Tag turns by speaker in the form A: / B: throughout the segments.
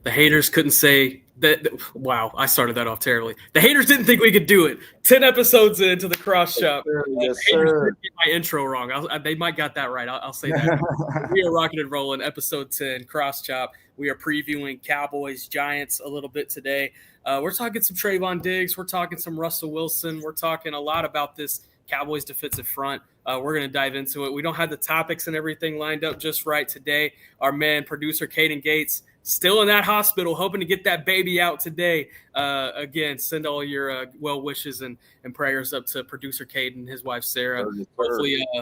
A: The haters couldn't say that. Wow, I started that off terribly. The haters didn't think we could do it. 10 episodes into the cross shop.
B: Yes,
A: The haters
B: sir.
A: did get my intro wrong. They might got that right. I'll say that. We are rocking and rolling. Episode 10, cross chop. We are previewing Cowboys-Giants a little bit today. We're talking some Trayvon Diggs. We're talking some Russell Wilson. We're talking a lot about this Cowboys defensive front. We're going to dive into it. We don't have the topics and everything lined up just right today. Our man, producer Caden Gates, still in that hospital, hoping to get that baby out today. Again, send all your well wishes and prayers up to producer Caden, his wife Sarah.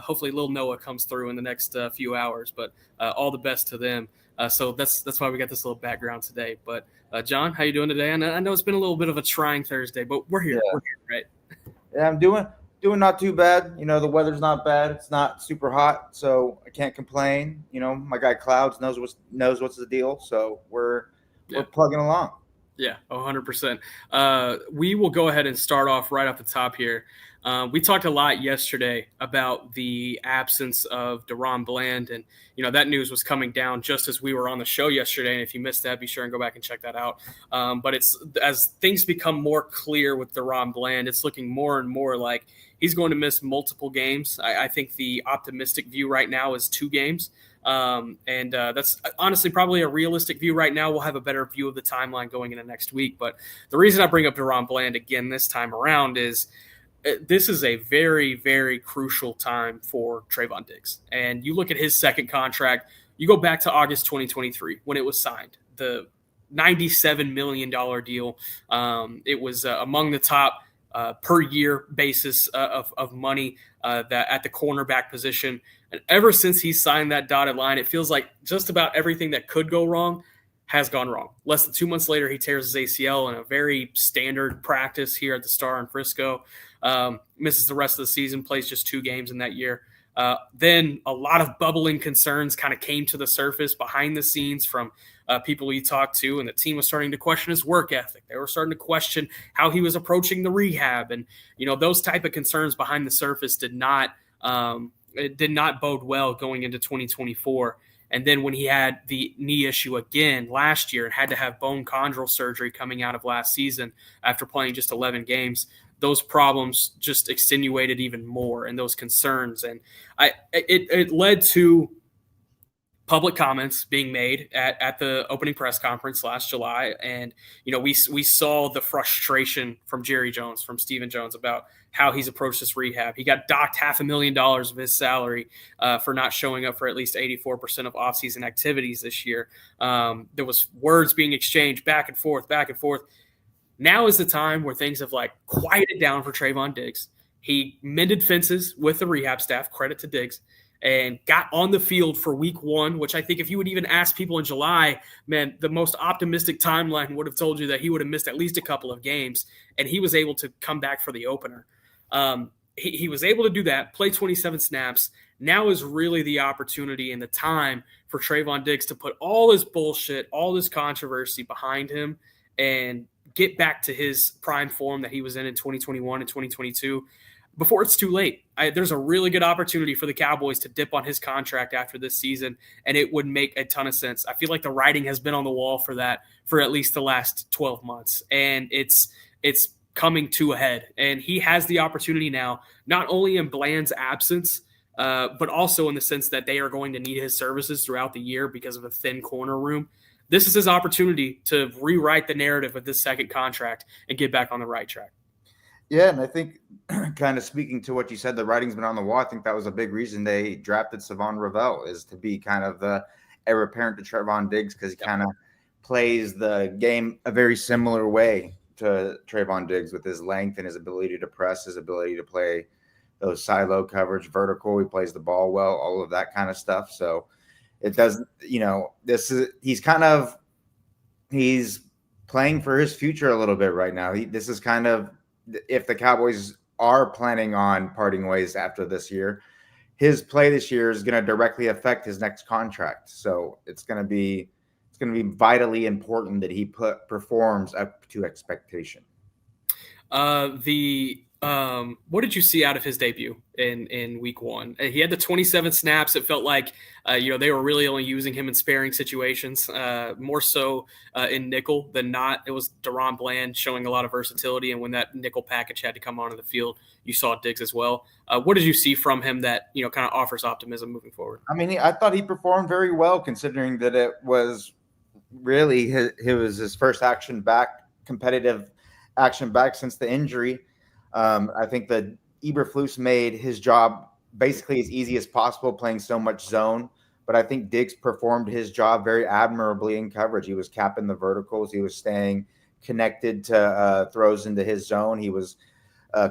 A: Hopefully, little Noah comes through in the next few hours. But all the best to them. So that's why we got this little background today. But John, how you doing today? I know it's been a little bit of a trying Thursday, but we're here. Yeah. We're here, right?
B: Yeah, I'm doing not too bad. You know, the weather's not bad. It's not super hot, so I can't complain. You know, my guy Clouds knows what's the deal, so we're plugging along.
A: Yeah, 100%. We will go ahead and start off right off the top here. We talked a lot yesterday about the absence of DaRon Bland, and that news was coming down just as we were on the show yesterday. And if you missed that, be sure and go back and check that out. But it's as things become more clear with DaRon Bland, it's looking more and more like he's going to miss multiple games. I think the optimistic view right now is 2 games. And that's honestly probably a realistic view right now. We'll have a better view of the timeline going into next week. But the reason I bring up DaRon Bland again this time around is this is a very, very crucial time for Trayvon Diggs. And you look at his second contract, you go back to August 2023 when it was signed, the $97 million deal. It was among the top per year basis of money that at the cornerback position. And ever since he signed that dotted line, it feels like just about everything that could go wrong has gone wrong. Less than 2 months later, he tears his ACL in a very standard practice here at the Star in Frisco. Misses the rest of the season, plays just 2 games in that year. Then a lot of bubbling concerns kind of came to the surface behind the scenes from people he talked to, and the team was starting to question his work ethic. They were starting to question how he was approaching the rehab, and those type of concerns behind the surface did not bode well going into 2024. And then when he had the knee issue again last year and had to have bone chondral surgery coming out of last season after playing just 11 games, those problems just extenuated even more, and those concerns. And it led to public comments being made at the opening press conference last July. And, we saw the frustration from Jerry Jones, from Stephen Jones, about how he's approached this rehab. He got docked $500,000 of his salary for not showing up for at least 84% of offseason activities this year. There was words being exchanged back and forth. Now is the time where things have quieted down for Trayvon Diggs. He mended fences with the rehab staff, credit to Diggs, and got on the field for week 1, which I think if you would even ask people in July, man, the most optimistic timeline would have told you that he would have missed at least a couple of games, and he was able to come back for the opener. He was able to do that, play 27 snaps. Now is really the opportunity and the time for Trayvon Diggs to put all this bullshit, all this controversy behind him and get back to his prime form that he was in 2021 and 2022 before it's too late. There's a really good opportunity for the Cowboys to dip on his contract after this season, and it would make a ton of sense. I feel like the writing has been on the wall for that for at least the last 12 months, and it's coming to a head. And he has the opportunity now, not only in Bland's absence, but also in the sense that they are going to need his services throughout the year because of a thin corner room. This is his opportunity to rewrite the narrative of this second contract and get back on the right track.
B: Yeah, and I think kind of speaking to what you said, the writing's been on the wall. I think that was a big reason they drafted Savon Ravel, is to be kind of the heir apparent to Trevon Diggs, because he kind of plays the game a very similar way to Trayvon Diggs with his length and his ability to press, his ability to play those silo coverage, vertical. He plays the ball well, all of that kind of stuff. So it doesn't, he's playing for his future a little bit right now. This is kind of, if the Cowboys are planning on parting ways after this year, his play this year is going to directly affect his next contract. So it's going to be vitally important that he performs up to expectation.
A: The What did you see out of his debut in week one? He had the 27 snaps. It felt like, they were really only using him in sparing situations, more so in nickel than not. It was DaRon Bland showing a lot of versatility. And when that nickel package had to come onto the field, you saw Diggs as well. What did you see from him that, kind of offers optimism moving forward?
B: I mean, I thought he performed very well considering that it was really his first competitive action back since the injury. I think that Eberflus made his job basically as easy as possible, playing so much zone. But I think Diggs performed his job very admirably in coverage. He was capping the verticals. He was staying connected to throws into his zone. He was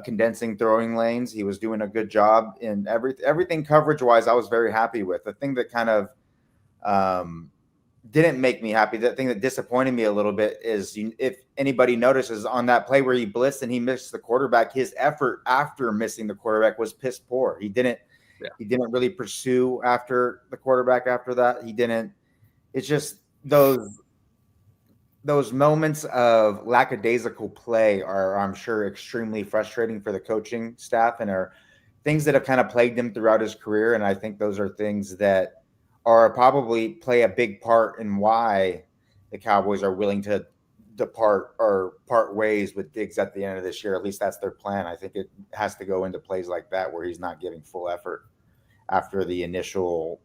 B: condensing throwing lanes. He was doing a good job in everything coverage wise. I was very happy with. The thing that kind of didn't make me happy, the thing that disappointed me a little bit is, if anybody notices on that play where he blitzed and he missed the quarterback, his effort after missing the quarterback was piss poor. He didn't really pursue after the quarterback after that. He didn't. It's just those moments of lackadaisical play are, I'm sure, extremely frustrating for the coaching staff and are things that have kind of plagued him throughout his career. And I think those are things that are probably play a big part in why the Cowboys are willing to depart or part ways with Diggs at the end of this year. At least that's their plan. I think it has to go into plays like that where he's not giving full effort after the initial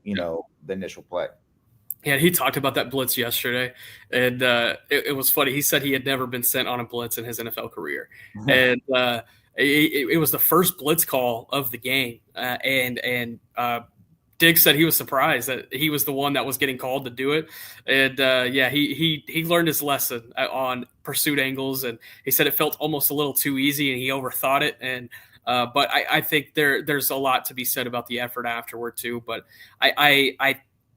B: play.
A: Yeah, he talked about that blitz yesterday, and it was funny. He said he had never been sent on a blitz in his NFL career, and it was the first blitz call of the game, and Diggs said he was surprised that he was the one that was getting called to do it. And he learned his lesson on pursuit angles, and he said it felt almost a little too easy and he overthought it. And but I think there's a lot to be said about the effort afterward too. But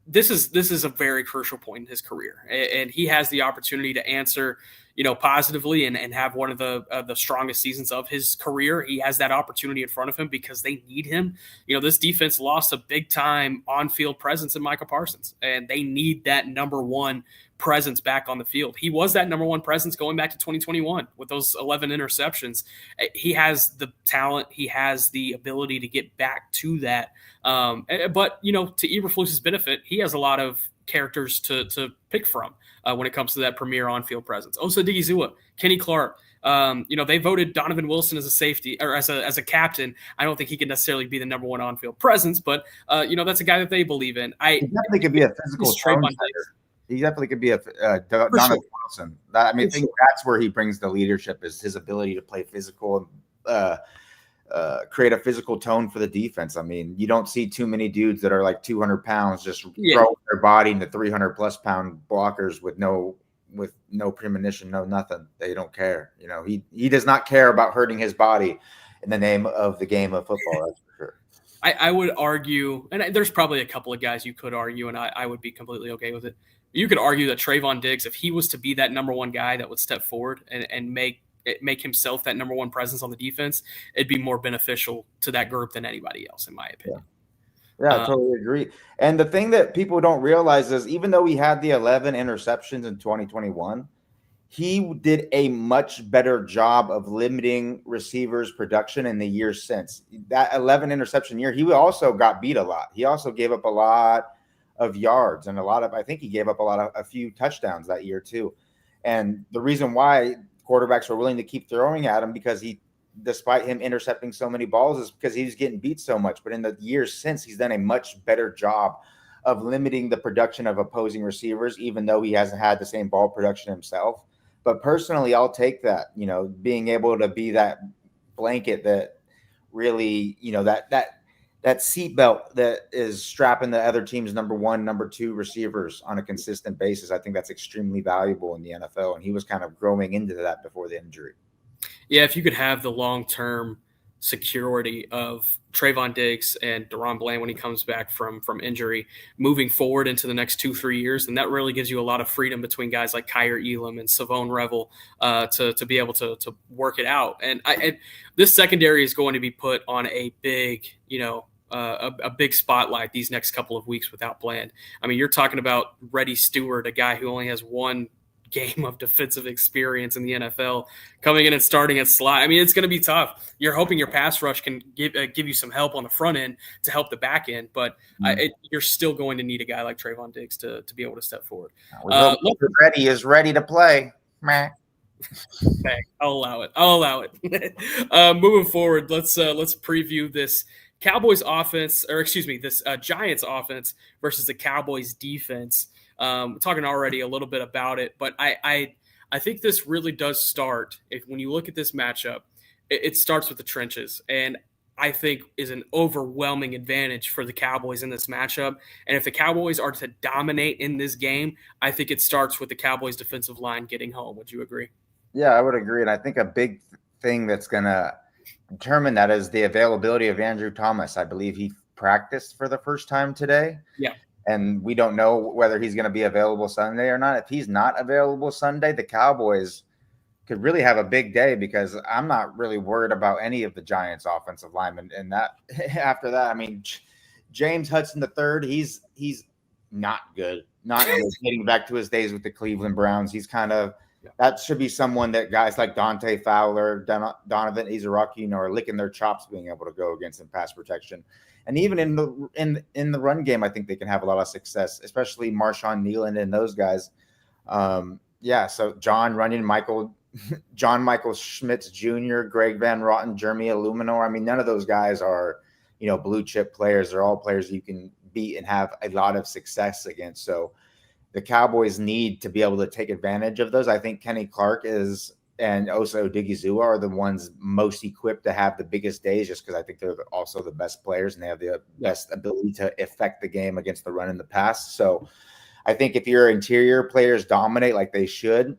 A: this is a very crucial point in his career, and he has the opportunity to answer, positively and have one of the strongest seasons of his career. He has that opportunity in front of him because they need him. This defense lost a big time on-field presence in Micah Parsons, and they need that number one presence back on the field. He was that number one presence going back to 2021 with those 11 interceptions. He has the talent. He has the ability to get back to that. But to Eberflus's benefit, he has a lot of characters to pick from when it comes to that premier on-field presence. Osa Digizua, Kenny Clark. They voted Donovan Wilson as a safety or as a captain. I don't think he can necessarily be the number one on-field presence, but that's a guy that they believe in.
B: He definitely could be a physical tone setter. He definitely could be a Donovan Wilson. I think that's where he brings the leadership, is his ability to play physical and create a physical tone for the defense. I mean, you don't see too many dudes that are like 200 pounds just throwing their body into 300 plus pound blockers with no premonition, no nothing. They don't care. He does not care about hurting his body in the name of the game of football. That's for sure.
A: I would argue, and there's probably a couple of guys you could argue, and I would be completely okay with it. You could argue that Trayvon Diggs, if he was to be that number one guy that would step forward and make himself that number one presence on the defense, it'd be more beneficial to that group than anybody else, in my opinion.
B: Yeah, I totally agree. And the thing that people don't realize is, even though he had the 11 interceptions in 2021, he did a much better job of limiting receivers' production in the years since. That 11 interception year, he also got beat a lot. He also gave up a lot of yards and I think he gave up a few touchdowns that year too. And the reason why quarterbacks were willing to keep throwing at him, because despite him intercepting so many balls, is because he was getting beat so much. But in the years since, he's done a much better job of limiting the production of opposing receivers, even though he hasn't had the same ball production himself. But personally, I'll take that, being able to be that blanket that really, that seatbelt that is strapping the other team's number one, number two receivers on a consistent basis. I think that's extremely valuable in the NFL. And he was kind of growing into that before the injury.
A: Yeah, if you could have the long-term security of Trayvon Diggs and DaRon Bland when he comes back from injury moving forward into the next 2-3 years, then that really gives you a lot of freedom between guys like Kyer Elam and Savone Revel to be able to work it out. And this secondary is going to be put on a big, a big spotlight these next couple of weeks without Bland. I mean, you're talking about Reddy Stewart, a guy who only has one game of defensive experience in the NFL, coming in and starting at slot. I mean, it's going to be tough. You're hoping your pass rush can give you some help on the front end to help the back end, but you're still going to need a guy like Trayvon Diggs to be able to step forward.
B: Ready is ready to play.
A: Meh. I'll allow it. Moving forward, let's preview this Cowboys offense, or excuse me, this Giants offense versus the Cowboys defense. We're talking already a little bit about it, but I think this really does start, when you look at this matchup, it starts with the trenches, and I think is an overwhelming advantage for the Cowboys in this matchup. And if the Cowboys are to dominate in this game, I think it starts with the Cowboys defensive line getting home. Would you agree?
B: Yeah, I would agree. And I think a big thing that's going to determine that is the availability of Andrew Thomas. I believe he practiced for the first time today.
A: Yeah.
B: And we don't know whether he's going to be available Sunday or not. If he's not available Sunday, the Cowboys could really have a big day, because I'm not really worried about any of the Giants offensive linemen. And that after that, I mean, James Hudson III, he's not good. Not good. Getting back to his days with the Cleveland Browns. He's kind of, that should be someone that guys like Dante Fowler, Donovan Izaraki, are licking their chops being able to go against in pass protection. And even in the run game, I think they can have a lot of success, especially Marshawn Nealon and those guys. So John Runyon, John Michael Schmitz Jr., Greg Van Rotten, Jeremy Illuminor. I mean, none of those guys are, blue chip players. They're all players you can beat and have a lot of success against. So the Cowboys need to be able to take advantage of those. I think Kenny Clark and Osa Odigizua are the ones most equipped to have the biggest days, just because I think they're also the best players and they have the best ability to affect the game against the run and the pass. So I think if your interior players dominate like they should,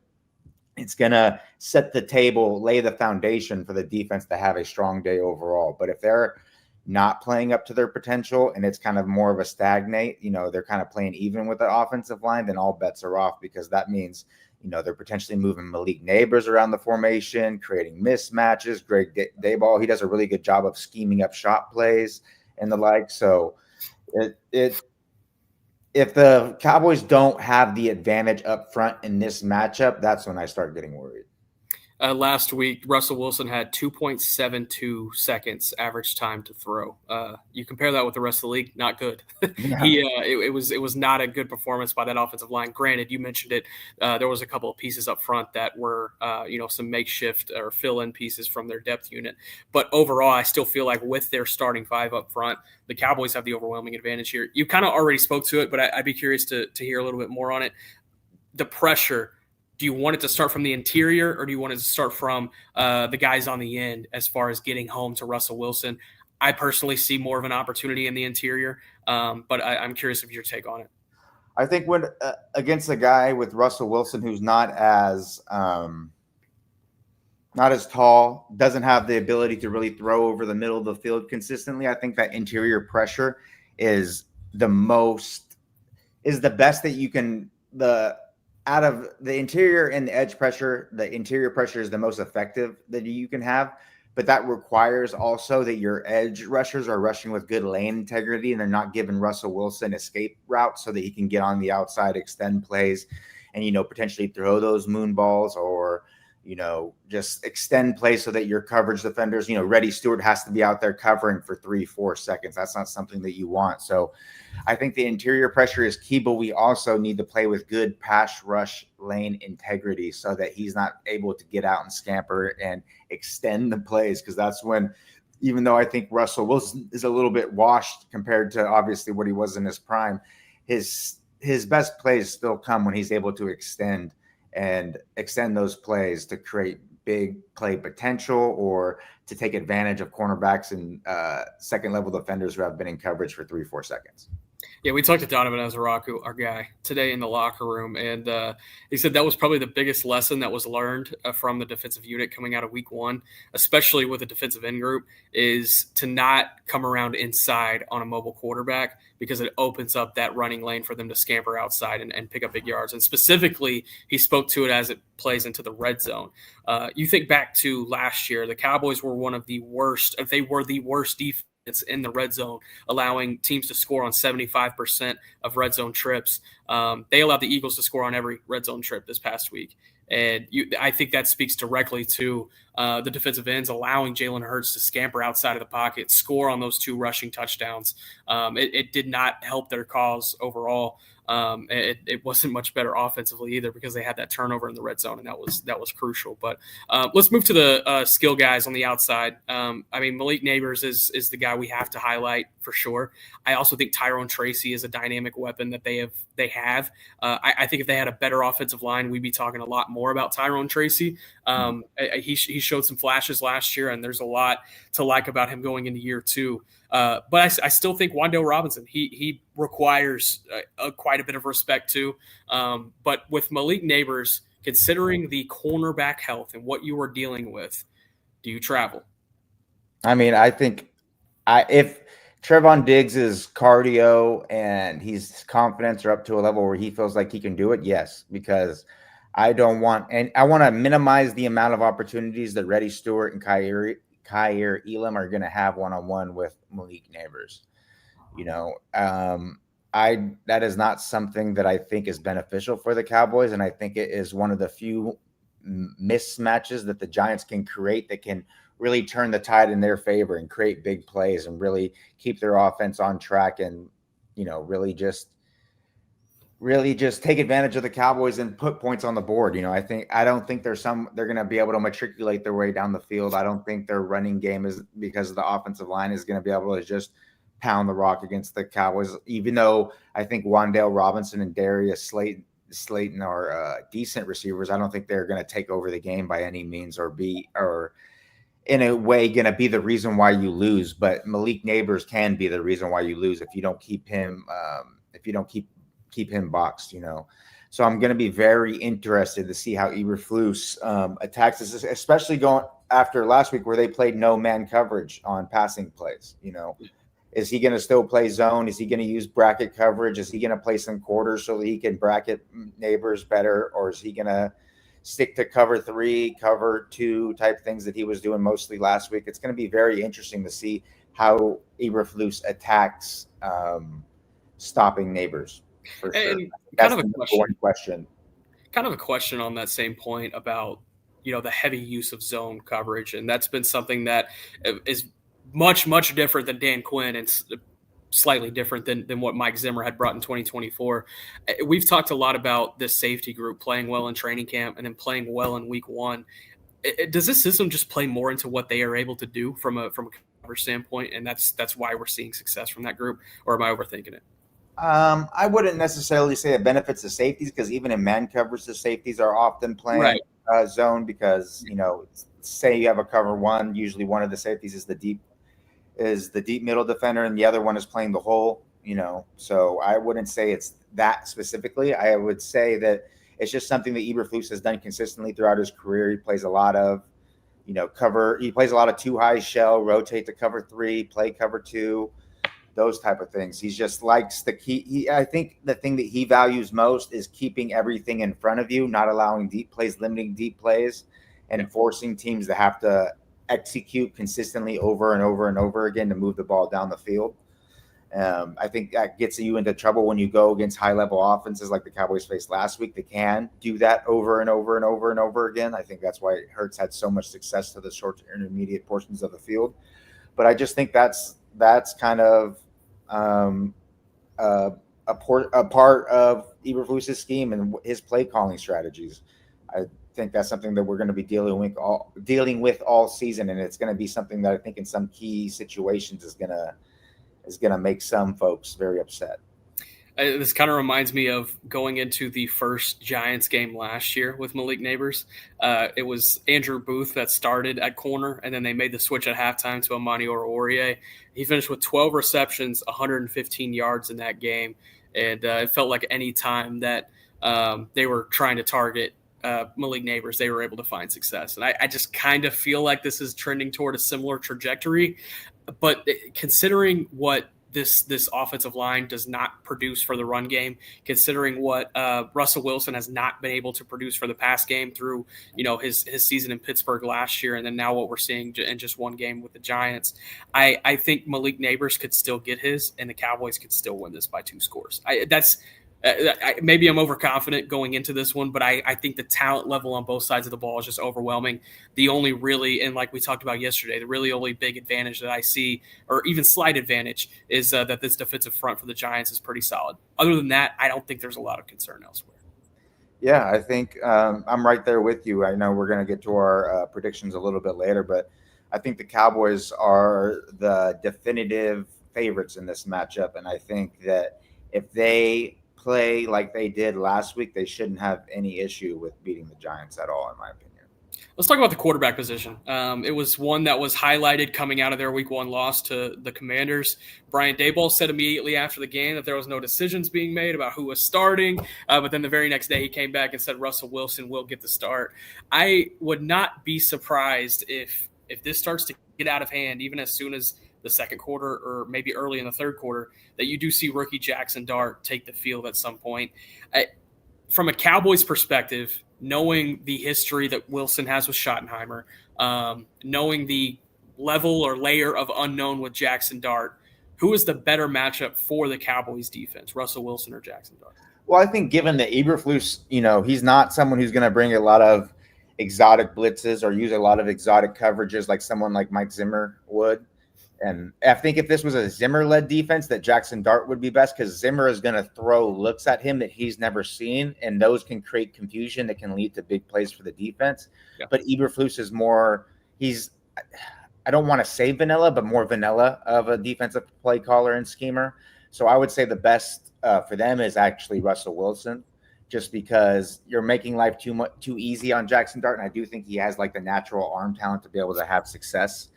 B: it's going to set the table, lay the foundation for the defense to have a strong day overall. But if they're not playing up to their potential and it's kind of more of a stagnate, they're kind of playing even with the offensive line, then all bets are off, because that means, they're potentially moving Malik Neighbors around the formation, creating mismatches. Greg Dayball, he does a really good job of scheming up shot plays and the like. So if the Cowboys don't have the advantage up front in this matchup, that's when I start getting worried.
A: Last week, Russell Wilson had 2.72 seconds average time to throw. You compare that with the rest of the league, not good.
B: Yeah.
A: It was not a good performance by that offensive line. Granted, you mentioned it. There was a couple of pieces up front that were, some makeshift or fill-in pieces from their depth unit. But overall, I still feel like with their starting five up front, the Cowboys have the overwhelming advantage here. You kind of already spoke to it, but I'd be curious to hear a little bit more on it. The pressure. Do you want it to start from the interior, or do you want it to start from the guys on the end as far as getting home to Russell Wilson? I personally see more of an opportunity in the interior, but I'm curious of your take on it.
B: I think when against a guy with Russell Wilson who's not as tall, doesn't have the ability to really throw over the middle of the field consistently, I think that interior pressure is the best that you can out of the interior and the edge pressure. The interior pressure is the most effective that you can have, but that requires also that your edge rushers are rushing with good lane integrity and they're not giving Russell Wilson escape routes so that he can get on the outside, extend plays, and, potentially throw those moon balls or, just extend plays so that your coverage defenders, Reddy Stewart has to be out there covering for 3-4 seconds. That's not something that you want. So I think the interior pressure is key, but we also need to play with good pass rush lane integrity so that he's not able to get out and scamper and extend the plays. Because that's when, even though I think Russell Wilson is a little bit washed compared to obviously what he was in his prime, his best plays still come when he's able to extend those plays to create big play potential or to take advantage of cornerbacks and second level defenders who have been in coverage for 3-4 seconds.
A: Yeah, we talked to Donovan Izaraki, our guy, today in the locker room, and he said that was probably the biggest lesson that was learned from the defensive unit coming out of week one, especially with the defensive end group, is to not come around inside on a mobile quarterback because it opens up that running lane for them to scamper outside and pick up big yards. And specifically, he spoke to it as it plays into the red zone. You think back to last year, the Cowboys were one of the worst, if they were the worst defense it's in the red zone, allowing teams to score on 75% of red zone trips. They allowed the Eagles to score on every red zone trip this past week. And I think that speaks directly to the defensive ends allowing Jalen Hurts to scamper outside of the pocket, score on those 2 rushing touchdowns. It did not help their cause overall. It wasn't much better offensively either because they had that turnover in the red zone, and that was crucial. But let's move to the skill guys on the outside. Malik Neighbors is the guy we have to highlight for sure. I also think Tyrone Tracy is a dynamic weapon that they have. I think if they had a better offensive line, we'd be talking a lot more about Tyrone Tracy. He showed some flashes last year, and there's a lot to like about him going into year 2. But I still think Wan'Dale Robinson, he requires quite a bit of respect too. But with Malik Neighbors, considering the cornerback health and what you are dealing with, do you travel?
B: I think if Trevon Diggs' cardio and his confidence are up to a level where he feels like he can do it, yes, because I want to minimize the amount of opportunities that Reddy Stewart and Kaiir Elam are going to have one-on-one with Malik Neighbors. That is not something that I think is beneficial for the Cowboys, and I think it is one of the few mismatches that the Giants can create that can really turn the tide in their favor and create big plays and really keep their offense on track and really just take advantage of the Cowboys and put points on the board. I don't think they're going to be able to matriculate their way down the field. I don't think their running game is, because of the offensive line, is going to be able to just pound the rock against the Cowboys, even though I think Wan'Dale Robinson and Darius Slayton are decent receivers. I don't think they're going to take over the game by any means or in a way going to be the reason why you lose. But Malik Neighbors can be the reason why you lose if you don't keep him keep him boxed, So I'm going to be very interested to see how Eberflus attacks this, especially going after last week where they played no man coverage on passing plays. Is he going to still play zone? Is he going to use bracket coverage? Is he going to play some quarters so that he can bracket Neighbors better? Or is he going to stick to cover 3, cover 2 type things that he was doing mostly last week? It's going to be very interesting to see how Eberflus attacks stopping Neighbors. For sure.
A: Kind of a question on that same point about the heavy use of zone coverage, and that's been something that is much different than Dan Quinn and slightly different than what Mike Zimmer had brought in 2024. We've talked a lot about this safety group playing well in training camp and then playing well in week 1. Does this system just play more into what they are able to do from a coverage standpoint, and that's why we're seeing success from that group, or am I overthinking it?
B: I wouldn't necessarily say it benefits the safeties, because even in man coverage, the safeties are often playing zone because, say you have a cover 1, usually one of the safeties is the deep middle defender and the other one is playing the hole, So I wouldn't say it's that specifically. I would say that it's just something that Eberflus has done consistently throughout his career. He plays a lot of, cover. He plays a lot of 2 high shell, rotate to cover 3, play cover 2. Those type of things. He just likes I think the thing that he values most is keeping everything in front of you, not allowing deep plays, limiting deep plays, and forcing teams to have to execute consistently over and over and over again to move the ball down the field. I think that gets you into trouble when you go against high-level offenses like the Cowboys faced last week. They can do that over and over and over and over again. I think that's why Hurts had so much success to the short to intermediate portions of the field. But I just think that's kind of a part of Eberflus' scheme and his play calling strategies. I think that's something that we're going to be dealing with all season, and it's going to be something that I think in some key situations is going to make some folks very upset.
A: This kind of reminds me of going into the first Giants game last year with Malik Neighbors. It was Andrew Booth that started at corner, and then they made the switch at halftime to Amani Oruwariye. He finished with 12 receptions, 115 yards in that game, and it felt like any time that they were trying to target Malik Neighbors, they were able to find success. And I just kind of feel like this is trending toward a similar trajectory. But considering what this offensive line does not produce for the run game, considering what Russell Wilson has not been able to produce for the pass game through his season in Pittsburgh last year, and then now what we're seeing in just one game with the Giants. I think Malik Neighbors could still get his, and the Cowboys could still win this by 2 scores. Maybe I'm overconfident going into this one, but I think the talent level on both sides of the ball is just overwhelming. The only really, and like we talked about yesterday, the really only big advantage that I see, or even slight advantage, is that this defensive front for the Giants is pretty solid. Other than that, I don't think there's a lot of concern elsewhere.
B: Yeah, I think I'm right there with you. I know we're going to get to our predictions a little bit later, but I think the Cowboys are the definitive favorites in this matchup, and I think that if they play like they did last week, they shouldn't have any issue with beating the Giants at all, in my opinion.
A: Let's talk about the quarterback position. It was one that was highlighted coming out of their week 1 loss to the Commanders. Brian Daboll said immediately after the game that there was no decisions being made about who was starting, but then the very next day he came back and said Russell Wilson will get the start. I would not be surprised if this starts to get out of hand, even as soon as the second quarter or maybe early in the third quarter, that you do see rookie Jackson Dart take the field at some point. From a Cowboys perspective, knowing the history that Wilson has with Schottenheimer, knowing the level or layer of unknown with Jackson Dart, who is the better matchup for the Cowboys defense, Russell Wilson or Jackson Dart?
B: Well, I think given that Eberflus, he's not someone who's going to bring a lot of exotic blitzes or use a lot of exotic coverages like someone like Mike Zimmer would. And I think if this was a Zimmer-led defense, that Jackson Dart would be best, because Zimmer is going to throw looks at him that he's never seen, and those can create confusion that can lead to big plays for the defense. Yeah. But Eberflus is more – I don't want to say vanilla, but more vanilla of a defensive play caller and schemer. So I would say the best for them is actually Russell Wilson, just because you're making life too easy on Jackson Dart, and I do think he has like the natural arm talent to be able to have success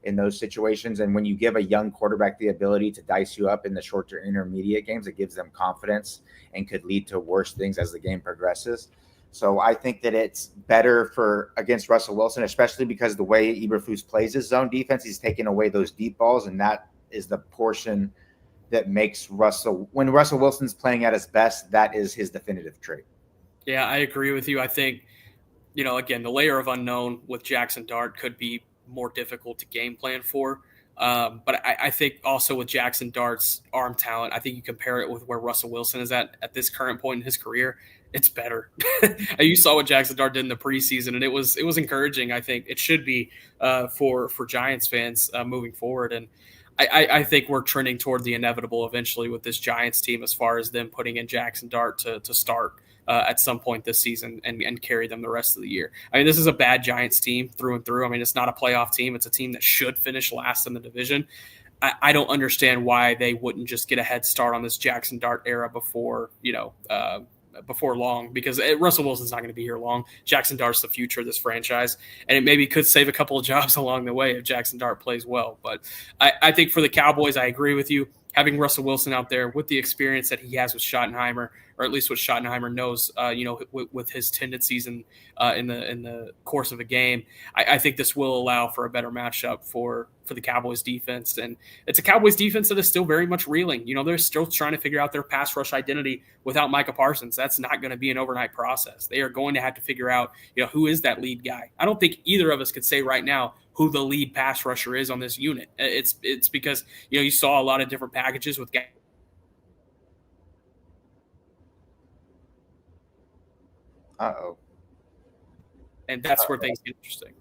B: in those situations. And when you give a young quarterback the ability to dice you up in the short to intermediate games, it gives them confidence and could lead to worse things as the game progresses. So I think that it's better for against Russell Wilson, especially because the way Eberflus plays his zone defense, he's taking away those deep balls, and that is the portion that makes Russell, when Russell Wilson's playing at his best, that is his definitive trait.
A: Yeah, I agree with you. I think, again, the layer of unknown with Jackson Dart could be more difficult to game plan for. But I think also with Jackson Dart's arm talent, I think you compare it with where Russell Wilson is at this current point in his career, it's better. You saw what Jackson Dart did in the preseason, and it was encouraging. I think it should be for Giants fans moving forward. And I think we're trending toward the inevitable eventually with this Giants team, as far as them putting in Jackson Dart to start at some point this season and carry them the rest of the year. I mean, this is a bad Giants team through and through. I mean, it's not a playoff team. It's a team that should finish last in the division. I don't understand why they wouldn't just get a head start on this Jackson Dart era before long, because Russell Wilson's not going to be here long. Jackson Dart's the future of this franchise, and it maybe could save a couple of jobs along the way if Jackson Dart plays well. But I think for the Cowboys, I agree with you. Having Russell Wilson out there with the experience that he has with Schottenheimer, or at least what Schottenheimer knows, with his tendencies in the course of a game, I think this will allow for a better matchup for the Cowboys defense. And it's a Cowboys defense that is still very much reeling. They're still trying to figure out their pass rush identity without Micah Parsons. That's not going to be an overnight process. They are going to have to figure out, who is that lead guy. I don't think either of us could say right now who the lead pass rusher is on this unit. It's because, you saw a lot of different packages with guys.
B: Uh-oh.
A: And that's where things get interesting.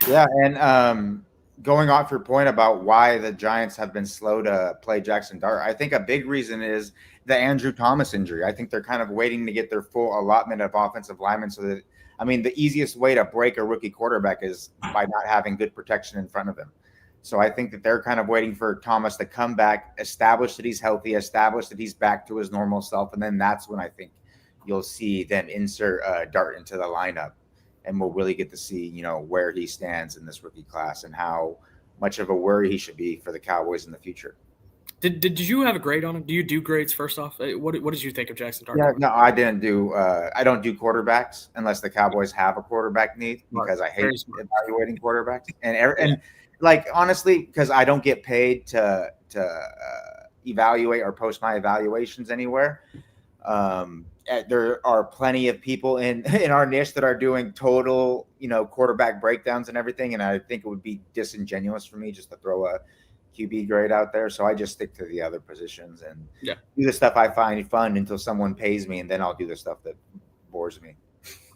B: Yeah, and going off your point about why the Giants have been slow to play Jackson Dart, I think a big reason is the Andrew Thomas injury. I think they're kind of waiting to get their full allotment of offensive linemen so that, the easiest way to break a rookie quarterback is by not having good protection in front of him. So I think that they're kind of waiting for Thomas to come back, establish that he's healthy, establish that he's back to his normal self, and then that's when I think you'll see them insert Dart into the lineup, and we'll really get to see, where he stands in this rookie class and how much of a worry he should be for the Cowboys in the future.
A: Did you have a grade on him? Do you do grades first off? What did you think of Jackson Dart?
B: Yeah, no, I didn't do. I don't do quarterbacks unless the Cowboys have a quarterback need, because I hate evaluating quarterbacks. And honestly, because I don't get paid to evaluate or post my evaluations anywhere. There are plenty of people in our niche that are doing total, quarterback breakdowns and everything. And I think it would be disingenuous for me just to throw a QB grade out there. So I just stick to the other positions and do the stuff I find fun until someone pays me. And then I'll do the stuff that bores me.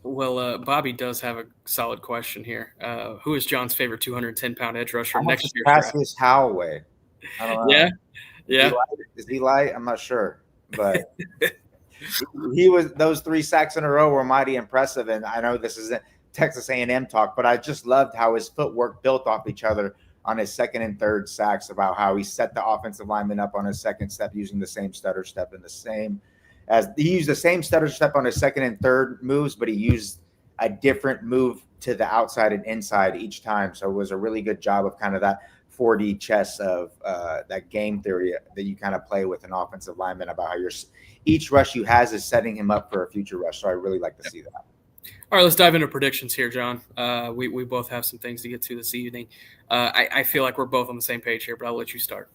A: Well, Bobby does have a solid question here. Who is John's favorite 210-pound edge rusher next year?
B: Cassius Howaway. I don't know.
A: Yeah.
B: Is he light? I'm not sure, but he was. Those 3 sacks in a row were mighty impressive. And I know this isn't Texas A&M talk, but I just loved how his footwork built off each other on his second and third sacks. About how he set the offensive lineman up on his second step using the same stutter step and he used the same stutter step on his second and third moves, but he used a different move to the outside and inside each time. So it was a really good job of kind of that 4D chess of that game theory that you kind of play with an offensive lineman about how each rush you has is setting him up for a future rush. So I really like to see that.
A: All right, let's dive into predictions here, John. We both have some things to get to this evening. I feel like we're both on the same page here, but I'll let you start.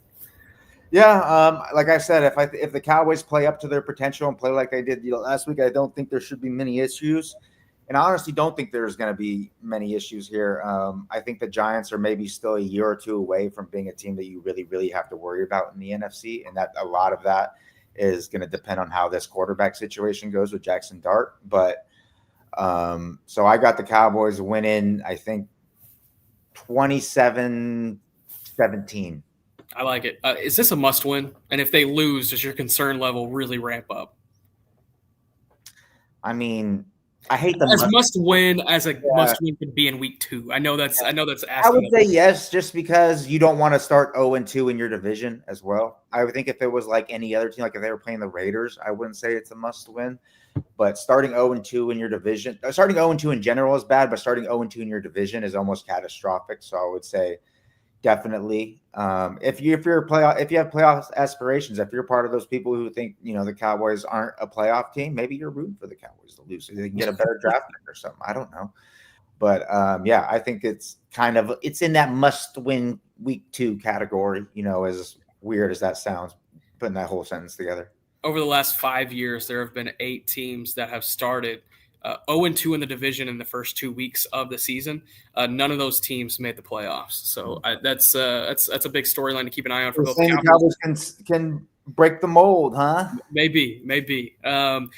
B: Yeah, like I said, if the Cowboys play up to their potential and play like they did last week, I don't think there should be many issues. And I honestly don't think there's going to be many issues here. I think the Giants are maybe still a year or two away from being a team that you really, really have to worry about in the NFC. And that a lot of that is going to depend on how this quarterback situation goes with Jackson Dart. But so I got the Cowboys winning, I think, 27-17.
A: I like it. Is this a must-win? And if they lose, does your concern level really ramp up?
B: I mean, I hate the
A: must-win as a must-win could be in week 2. I know that's asking.
B: I would say yes, just because you don't want to start 0-2 in your division as well. I would think if it was like any other team, like if they were playing the Raiders, I wouldn't say it's a must-win. But starting 0-2 in your division, starting 0-2 in general is bad, but starting 0-2 in your division is almost catastrophic. So I would say definitely. If you have playoff aspirations, if you're part of those people who think the Cowboys aren't a playoff team, maybe you're rooting for the Cowboys to lose so they can get a better draft pick or something. I don't know, but I think it's in that must-win week 2 category. As weird as that sounds, putting that whole sentence together.
A: Over the last 5 years, there have been 8 teams that have started 0-2 in the division in the first 2 weeks of the season. None of those teams made the playoffs. So that's a big storyline to keep an eye on for both
B: Cowboys. Can break the mold, huh?
A: Maybe. I'm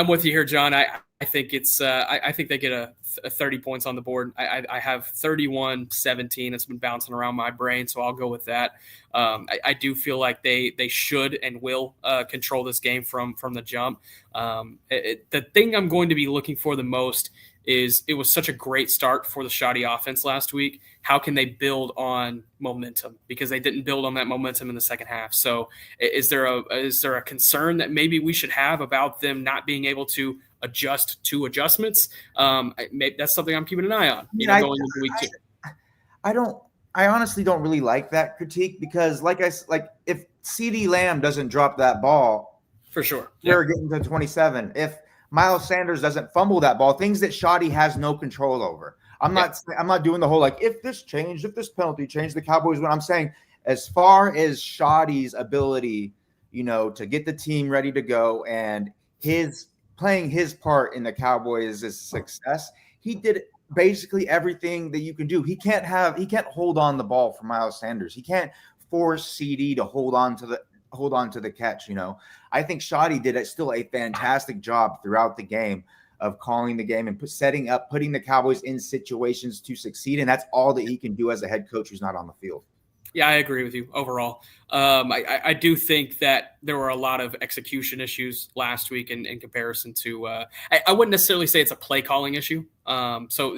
A: with you here, John. I think it's I think they get a 30 points on the board. I have 31-17. It's been bouncing around my brain, so I'll go with that. I do feel like they should and will control this game from the jump. The thing I'm going to be looking for the most is it was such a great start for the shoddy offense last week. How can they build on momentum? Because they didn't build on that momentum in the second half. So is there a concern that maybe we should have about them not being able to adjust to adjustments? That's something I'm keeping an eye on. Going into week 2.
B: I honestly don't really like that critique because, if CeeDee Lamb doesn't drop that ball,
A: for sure,
B: they're getting to 27. If Miles Sanders doesn't fumble that ball, things that Shoddy has no control over. I'm not doing the whole if this penalty changed, the Cowboys win. I'm saying as far as Shoddy's ability, to get the team ready to go and his playing his part in the Cowboys' success, he did basically everything that you can do. He can't hold on the ball for Miles Sanders. He can't force CD to hold on to the catch. I think Shoddy did still a fantastic job throughout the game of calling the game and putting the Cowboys in situations to succeed. And that's all that he can do as a head coach who's not on the field.
A: Yeah, I agree with you overall. I do think that there were a lot of execution issues last week in comparison to I wouldn't necessarily say it's a play calling issue. So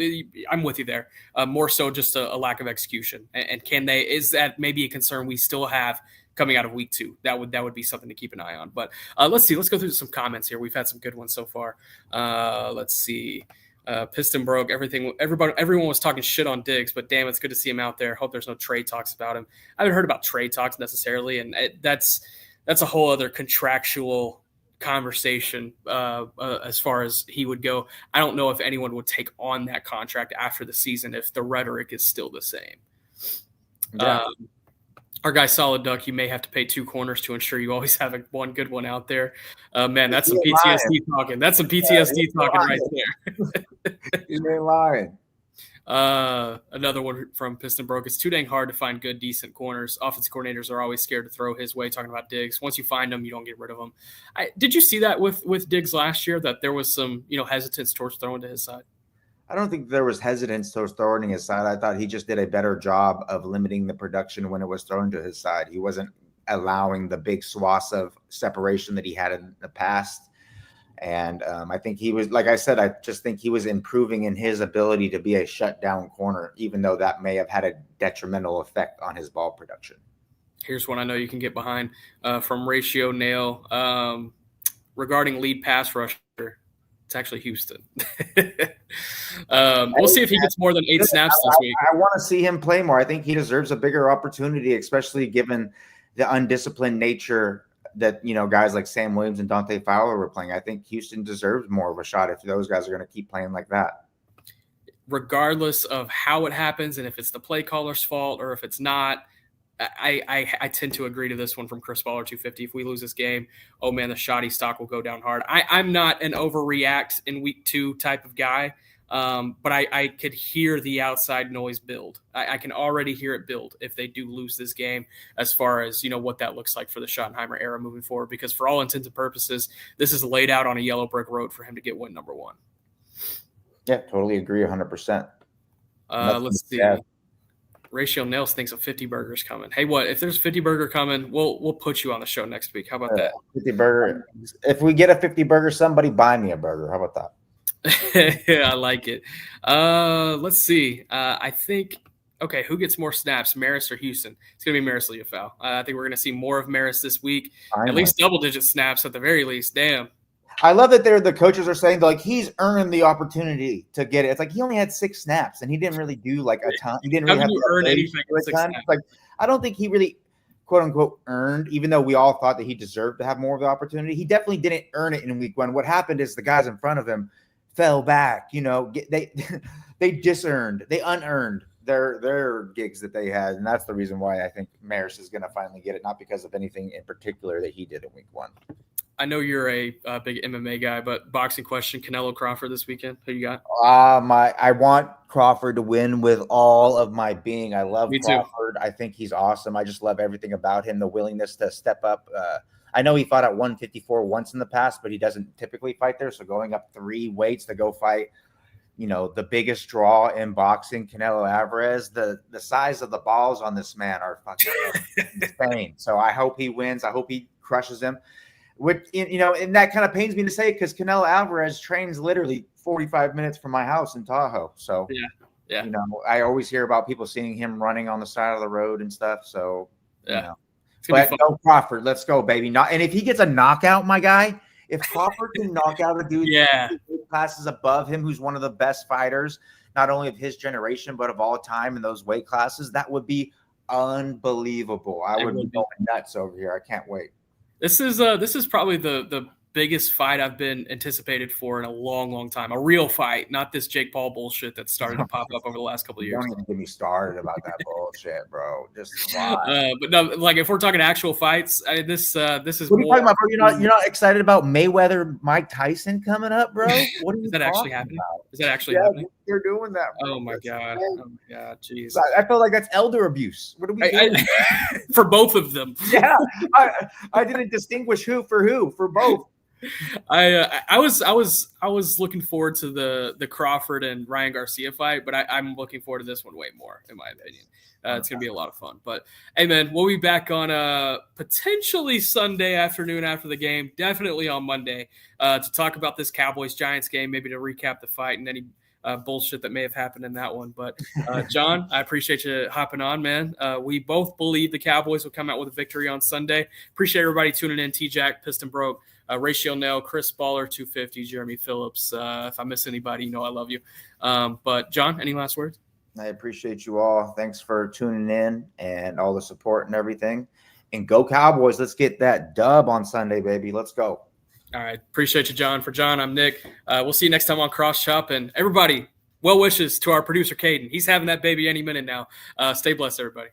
A: I'm with you there. More so just a lack of execution. And is that maybe a concern we still have coming out of week 2? That would be something to keep an eye on. But let's see. Let's go through some comments here. We've had some good ones so far. Let's see. Piston broke everything. Everyone was talking shit on Diggs, but damn, it's good to see him out there. Hope there's no trade talks about him. I haven't heard about trade talks necessarily, and that's a whole other contractual conversation as far as he would go. I don't know if anyone would take on that contract after the season if the rhetoric is still the same.
B: Yeah.
A: Our guy Solid Duck, you may have to pay 2 corners to ensure you always have one good one out there. Man, that's some PTSD talking. That's some PTSD talking right there.
B: You ain't lying.
A: Another one from Piston Broke. It's too dang hard to find good, decent corners. Offensive coordinators are always scared to throw his way, talking about Diggs. Once you find them, you don't get rid of them. Did you see that with Diggs last year, that there was some hesitance towards throwing to his side?
B: I don't think there was hesitance towards throwing his side. I thought he just did a better job of limiting the production when it was thrown to his side. He wasn't allowing the big swaths of separation that he had in the past. And I think he was, like I said, I just think he was improving in his ability to be a shutdown corner, even though that may have had a detrimental effect on his ball production.
A: Here's one I know you can get behind from Ratio Nail regarding lead pass rusher. It's actually Houston. We'll see if he gets more than 8 snaps this week.
B: I want to see him play more. I think he deserves a bigger opportunity, especially given the undisciplined nature that, guys like Sam Williams and Dante Fowler were playing. I think Houston deserves more of a shot if those guys are going to keep playing like that.
A: Regardless of how it happens and if it's the play caller's fault or if it's not, I tend to agree to this one from Chris Baller 250. If we lose this game, oh man, the shoddy stock will go down hard. I'm not an overreact in week 2 type of guy, but I could hear the outside noise build. I can already hear it build if they do lose this game, as far as what that looks like for the Schottenheimer era moving forward. Because for all intents and purposes, this is laid out on a yellow brick road for him to get win number 1.
B: Yeah, totally agree 100%.
A: Let's see. Ratio Nails thinks a 50 burger's coming. Hey, what if there's a 50 burger coming? We'll put you on the show next week. How about that?
B: 50 burger. If we get a 50 burger, somebody buy me a burger. How about that?
A: Yeah, I like it. Let's see. I think. Okay, who gets more snaps, Maris or Houston? It's gonna be Maris Liufau. I think we're gonna see more of Maris this week. At least double-digit snaps at the very least. Damn.
B: I love that the coaches are saying he's earned the opportunity to get it. It's like he only had 6 snaps and he didn't really do a ton. He didn't really have to
A: earn anything.
B: I don't think he really, quote unquote, earned, even though we all thought that he deserved to have more of the opportunity. He definitely didn't earn it in week 1. What happened is the guys in front of him fell back. They disearned, they unearned their gigs that they had, and that's the reason why I think Maris is going to finally get it, not because of anything in particular that he did in week 1.
A: I know you're a big MMA guy, but boxing question: Canelo Crawford this weekend. Who you got?
B: I want Crawford to win with all of my being. I love Crawford. I think he's awesome. I just love everything about him. The willingness to step up. I know he fought at 154 once in the past, but he doesn't typically fight there. So going up 3 weights to go fight, the biggest draw in boxing, Canelo Alvarez. The size of the balls on this man are fucking insane. So I hope he wins. I hope he crushes him. And that kind of pains me to say, because Canelo Alvarez trains literally 45 minutes from my house in Tahoe. So,
A: yeah.
B: I always hear about people seeing him running on the side of the road and stuff. So,
A: But
B: go Crawford. Let's go, baby. And if he gets a knockout, my guy, if Crawford can knock out a dude classes above him, who's one of the best fighters, not only of his generation, but of all time in those weight classes, that would be unbelievable. I would be going nuts over here. I can't wait.
A: This is probably the biggest fight I've been anticipated for in a long, long time. A real fight, not this Jake Paul bullshit that's started to pop up over the last couple of years.
B: Don't even get me started about that bullshit, bro. Just why?
A: But no, if we're talking actual fights, this is.
B: What are you talking about, bro? You're not excited about Mayweather, Mike Tyson coming up, bro? What are you?
A: Is that actually happening? Is that actually happening?
B: You're doing that, bro.
A: Oh my god! Jeez.
B: I feel like that's elder abuse. What are we doing?
A: For both of them?
B: Yeah, I didn't distinguish who for both.
A: I was looking forward to the Crawford and Ryan Garcia fight, but I'm looking forward to this one way more, in my opinion. It's going to be a lot of fun. But, hey, man, we'll be back on potentially Sunday afternoon after the game, definitely on Monday, to talk about this Cowboys-Giants game, maybe to recap the fight and any bullshit that may have happened in that one. But, John, I appreciate you hopping on, man. We both believe the Cowboys will come out with a victory on Sunday. Appreciate everybody tuning in. T-Jack, Piston Broke. Ratio Nail, Chris Baller, 250, Jeremy Phillips. If I miss anybody, I love you. But, John, any last words?
B: I appreciate you all. Thanks for tuning in and all the support and everything. And go Cowboys. Let's get that dub on Sunday, baby. Let's go.
A: All right. Appreciate you, John. For John, I'm Nick. We'll see you next time on Cross Chop. And everybody, well wishes to our producer, Caden. He's having that baby any minute now. Stay blessed, everybody.